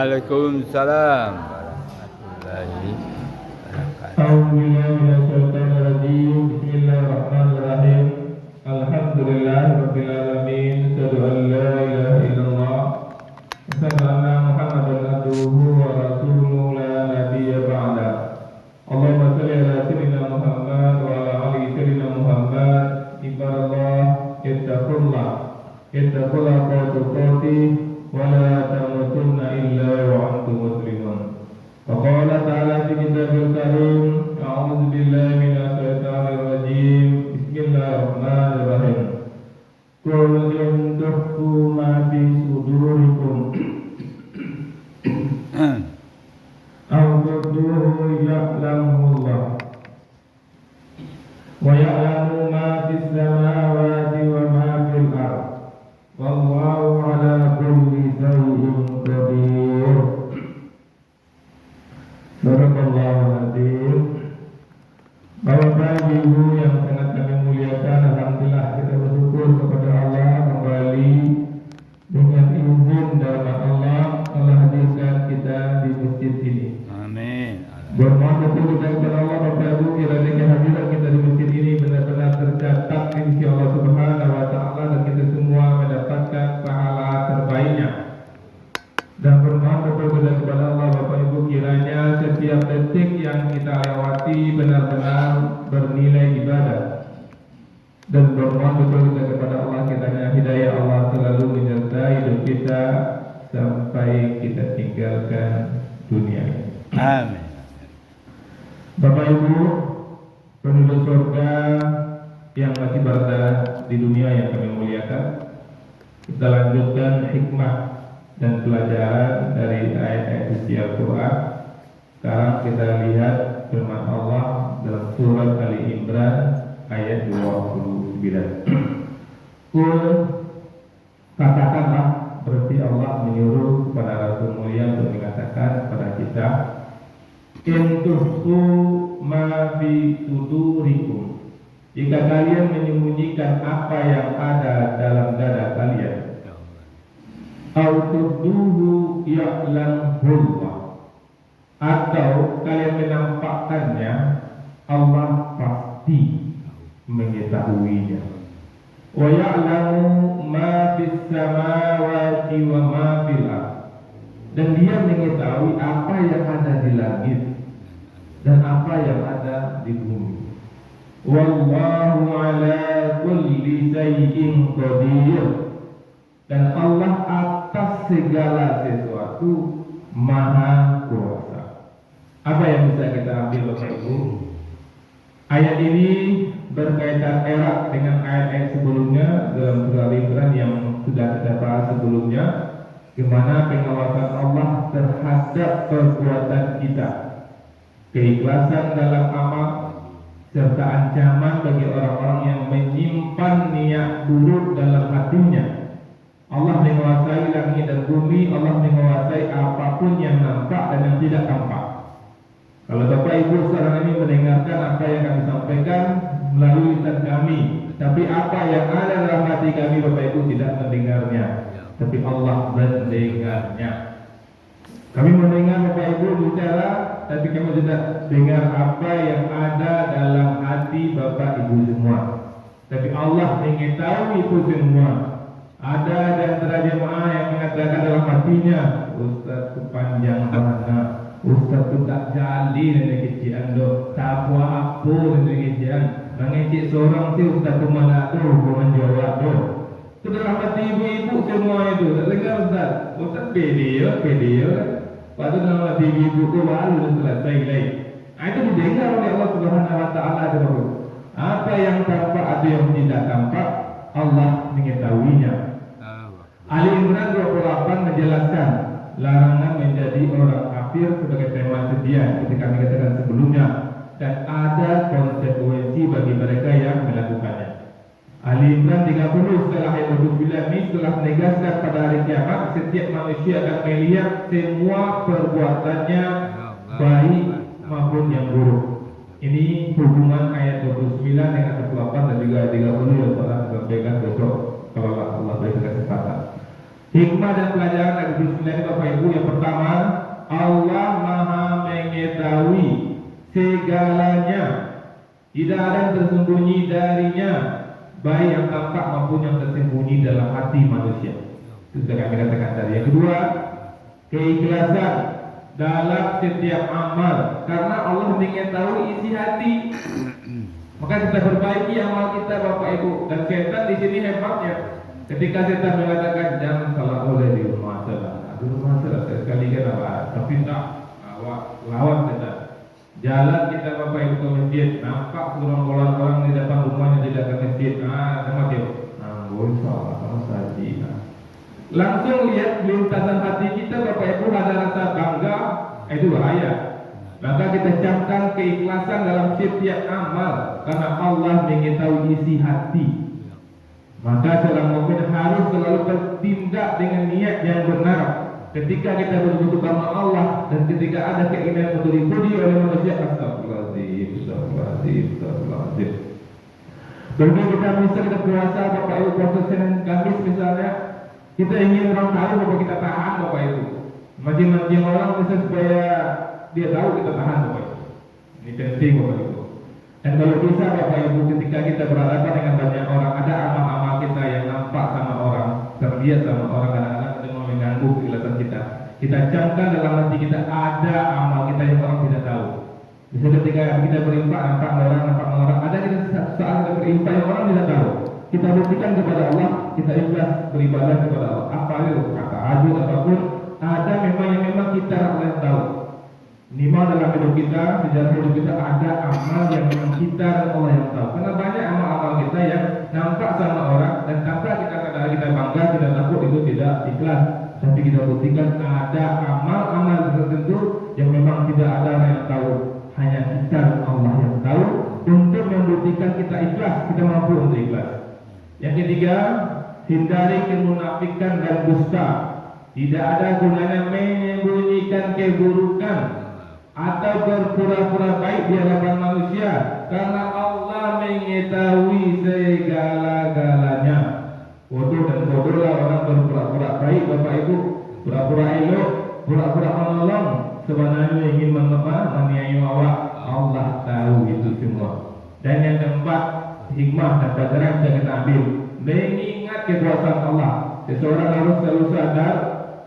Waalaikumsalam warahmatullahi wabarakatuh. A'udzubillahi Bismillahirrahmanirrahim. Alhamdulillahirabbil alamin. Asyhadu an la ilaha illallah wa asyhadu anna Muhammadan abduhu wa rasuluhu la nabiyya ba'da. Allahumma shalli ala sayyidina Muhammad wa ala ali sayyidina Muhammad. Ibadallah, ittaqullaha haqqa tuqatih wa la tamutunna illa wa antum muslimun. وقال تعالى في كتابه الكريم أعوذ بالله من الشيطان الرجيم بسم الله الرحمن الرحيم قل إن تخفوا ما في صدوركم أو تبدوه يعلمه الله ويعلم ما في السماوات وما في الأرض والله على كل شيء قدير. Barakallahu. Bapak Ibu yang sangat kami muliakan, alhamdulillah kita bersyukur kepada Allah kembali dengan izin dari Allah hadirkan kita di masjid ini. Amin. Bermohon betul kepada Allah Bapak Ibu kiranya kehadiran kita di masjid ini benar-benar tercatat insya Allah Subhanahu wa Ta'ala dan kita semua mendapatkan pahala terbaiknya. Dan bermohon betul kepada Allah Bapak Ibu kiranya setiap detik yang kita lewati benar-benar bernilai ibadah. Dan bermohon betul kepada Allah kiranya hidayah Allah selalu menyertai hidup kita sampai kita tinggalkan dunia ini. Amin. Bapak Ibu penduduk surga yang masih berada di dunia yang kami muliakan, kita lanjutkan hikmah dan pelajaran dari ayat-ayat suci Al-Quran. Sekarang kita lihat firman Allah dalam surat Ali Imran ayat 29. Qul, katakanlah, berarti Allah menyuruh kepada Rasul mulia untuk mengatakan kepada kita, in tuhfu ma fi sudurikum, jika kalian menyembunyikan apa yang ada dalam dada kalian, au tubduhu ya'lamullah, atau kalian menampakkannya, Allah pasti mengetahuinya. Wa ya'lamu ma fis samawati wa ma fil ardh, dan Dia mengetahui apa yang ada di langit dan apa yang ada di bumi. Wallahu ala kulli shay'in qadir, dan Allah atas segala sesuatu maha kuasa. Apa yang bisa kita ambil Bapak Ibu? Ayat ini berkaitan erat dengan ayat-ayat sebelumnya dalam surah Al-Imran yang sudah kita bahas sebelumnya, di mana pengawasan Allah terhadap perbuatan kita, keikhlasan dalam amal, serta ancaman bagi orang-orang yang menyimpan niat buruk dalam hatinya. Allah menguasai langit dan bumi, Allah menguasai apapun yang nampak dan yang tidak nampak. Kalau Bapak Ibu sekarang ini mendengarkan apa yang kami sampaikan melalui lisan kami, tapi apa yang ada dalam hati kami Bapak Ibu tidak mendengarnya, tapi Allah mendengarnya. Kami mendengar Bapak Ibu bicara, tapi kami tidak dengar apa yang ada dalam hati Bapak Ibu semua. Tapi Allah mengetahui itu semua. Ada di antara jemaah yang mengatakan dalam hatinya, Ustaz itu panjang banget, Ustaz itu tak jali dari kecian do, tak apa dari kecian, mengecek seorang si Ustaz itu mana tu, bukan jawab do. Itu dalam hati ibu-ibu semua itu, tak dengar Ustaz, Ustaz pede. Pada dalam hati ibu-ibu itu baru selesai lagi. Itu didengar oleh Allah Subhanahu Wa Taala dulu. Apa yang tampak, ada yang tidak tampak, Allah mengetahuinya. Ali Imran 28 menjelaskan larangan menjadi orang kafir sebagai tema sedia seperti kami katakan sebelumnya, dan ada konsekuensi bagi mereka yang melakukannya. Ali Imran 30 setelah ayat 29 ini telah menegaskan pada hari kiamat setiap manusia akan melihat semua perbuatannya baik maupun yang buruk. Ini hubungan ayat 29 dengan 28 dan juga 30 yang telah disampaikan besok kalau Allah beri kesempatan. Hikmah dan pelajaran dari bismillah ini Bapak Ibu, yang pertama, Allah Maha mengetahui segalanya. Tidak ada yang tersembunyi darinya, baik yang tampak maupun yang tersembunyi dalam hati manusia. Itu sudah kami katakan tadi. Yang kedua, keikhlasan dalam setiap amal, karena Allah mengetahui isi hati. Maka kita perbaiki amal kita Bapak Ibu. Dan setan di sini hebatnya. Ketika setan mengatakan jangan salah oleh di rumah salah, di rumah salah sekali kan apa? Tapi tak awak lawan setan. Jalan kita Bapak Ibu ke masjid, nampak gerombolan orang di depan rumahnya tidak ke masjid. Sama dia. Boleh salah sama saja. Langsung lihat lintasan hati kita Bapak Ibu ada rasa bangga, itu bahaya. Maka kita camkan keikhlasan dalam setiap amal, karena Allah mengetahui isi hati. Maka seorang mukmin harus selalu bertindak dengan niat yang benar. Ketika kita bersekutu sama Allah dan ketika ada keinginan untuk dipuji oleh manusia, astagfirullahaladzim, astagfirullahaladzim, astagfirullahaladzim. Bagi kita misal kita puasa Bapak Ibu, puasa Senin Kamis misalnya, kita ingin orang tahu bahwa kita tahan Bapak Ibu. Mancing-mancing orang bisa supaya dia tahu kita tahan Bapak Ibu. Ini penting Bapak Ibu. Dan kalau bisa Bapak Ibu, ketika kita berhadapan dengan banyak orang, ada amal-amal kita yang nampak sama orang, terlihat sama orang, kadang-kadang ada yang mengganggu keikhlasan kita. Kita camkan dalam hati kita ada amal kita yang orang tidak tahu. Bisa ketika kita berinfak nampak orang, ada kita saat kita berinfak yang orang tidak tahu. Kita buktikan kepada Allah, kita ikhlas beribadah kepada Allah. Apa itu kata hajat apapun, ada yang memang kita Allah yang tahu. Minimal dalam hidup kita, sejarah hidup kita ada amal yang memang kita dan Allah yang tahu. Karena banyak amal-amal kita yang nampak sama orang dan tanpa kita kadang kita bangga, kita takut itu tidak ikhlas. Tapi kita buktikan ada amal-amal tertentu yang memang tidak ada orang yang tahu. Hanya kita dan Allah yang tahu. Untuk membuktikan kita ikhlas, kita mampu untuk ikhlas. Yang ketiga, hindari kemunafikan dan dusta. Tidak ada gunanya menyembunyikan keburukan atau berpura-pura baik di hadapan manusia, karena Allah mengetahui segala-galanya. Bodoh dan bodohlah orang berpura-pura baik Bapak Ibu, pura-pura elok, pura-pura menolong, sebenarnya ingin menganiaya awak. Allah tahu itu semua. Dan yang keempat, hikmah dan pelajaran yang kita ambil, mengingat kekuasaan Allah. Seseorang harus selalu sadar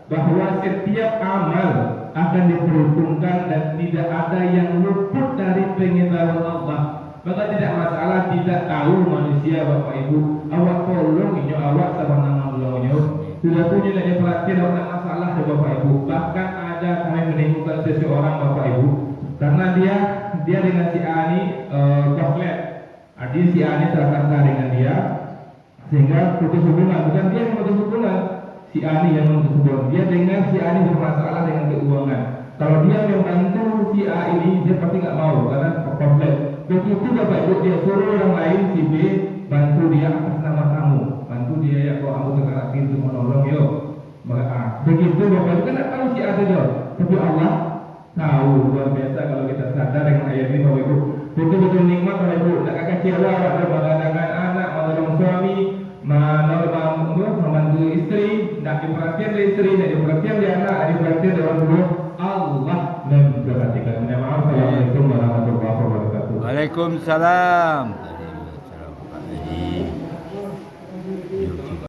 bahwa setiap amal akan diperhitungkan dan tidak ada yang luput dari pengetahuan Allah. Maka tidak masalah tidak tahu manusia Bapak Ibu. Awak tolong inyo awak sama nama tolongnya. Sudah punya dari perhatian orang masalah ya Bapak Ibu. Bahkan ada kami menemukan seseorang Bapak Ibu, karena dia dengan si Ani koflet. Artinya si Ani terkata dengan dia sehingga putus hubungan. Bukan dia yang putus hubungan, si Ani yang putus hubungan. Dia dengar si Ani bermasalah dengan keuangan. Kalau dia membantu si A ini, dia pasti nggak mau karena koflet. Begitu Bapak Ibu, dia suruh orang lain si B bantu dia atas nama kamu, bantu dia ya kok kamu sekarang itu menolong yo. Begitu Bapak Ibu kan nggak tahu si A saja, tapi Allah tahu. Luar biasa kalau kita sadar dengan ayat ini Bapak Ibu. Betul-betul nikmat Bapak Ibu. Tak kecewa mengadakan anak, menolong suami, membantu istri, nak diperhatian dari istri, nak diperhatian dari anak, nak diperhatian dari orang tua. Allah memperhatikan. Maaf. Assalamualaikum warahmatullahi wabarakatuh. Waalaikumsalam.